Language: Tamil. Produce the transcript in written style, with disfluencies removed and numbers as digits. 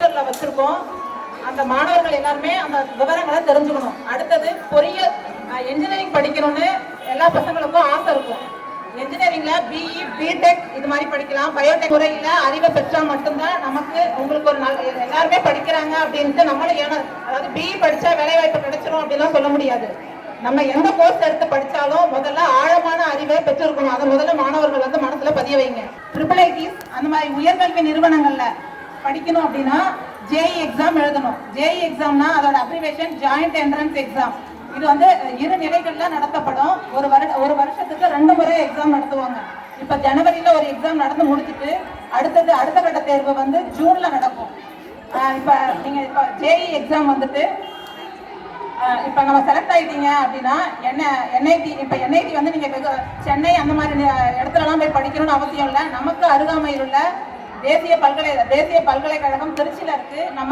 ப்ரௌசர்ல வச்சிருக்கோம். அந்த மாணவர்கள் எல்லாருமே அந்த விவரங்களை தெரிஞ்சுக்கணும். அடுத்தது பொறியியல் இன்ஜினியரிங் படிக்கணும்னு எல்லா பசங்களுக்கும் ஆசை இருக்கும். இன்ஜினியரிங்ல பிஇ பிடெக் இது மாதிரி படிக்கலாம். பயோடெக் முறையில அறிவை பெற்றா மட்டும்தான் நமக்கு உங்களுக்கு ஒரு எல்லாருமே படிக்கிறாங்க அப்படின்ட்டு நம்மளும் அதாவது பிஇ படிச்சா வேலை வாய்ப்பு கிடைச்சிடும் அப்படின்லாம் சொல்ல முடியாது. நம்ம எந்த கோர்ஸ் எடுத்து படிச்சாலும் முதல்ல ஆழமான அறிவை பெற்றிருக்கணும். அதை முதல்ல மாணவர்கள் வந்து மனசுல பதிய வைங்க. ட்ரிபிள் ஐடிஸ் அந்த மாதிரி உயர்கல்வி நிறுவனங்கள்ல படிக்கணும் அப்படின்னா ஜேஇ எக்ஸாம் எழுதணும். ஜேஇ எக்ஸாம்னா அதோட அப்ரிவேஷன் ஜாயிண்ட் என்ட்ரன்ஸ் எக்ஸாம். இது வந்து 2 நிலைகள்ல நடத்தப்படும். ஒரு வருஷத்துக்கு 2 முறை எக்ஸாம் நடத்துவாங்க. இப்ப ஜனவரியில ஒரு எக்ஸாம் நடந்து முடிச்சுட்டு அடுத்த கட்ட தேர்வு வந்து ஜூன்ல நடக்கும். இப்ப நீங்க இப்ப ஜேஇ எக்ஸாம் வந்துட்டு இப்ப நம்ம செலக்ட் ஆயிட்டீங்க அப்படின்னா என்ஐடி இப்ப என்ஐடி வந்து நீங்க சென்னை அந்த மாதிரி இடத்துல எல்லாம் போய் படிக்கணும்னு அவசியம் இல்லை. நமக்கு அருகாமையில் உள்ள தேசிய பல்கலைக்கழகம் திருச்சியில இருக்கு. நம்ம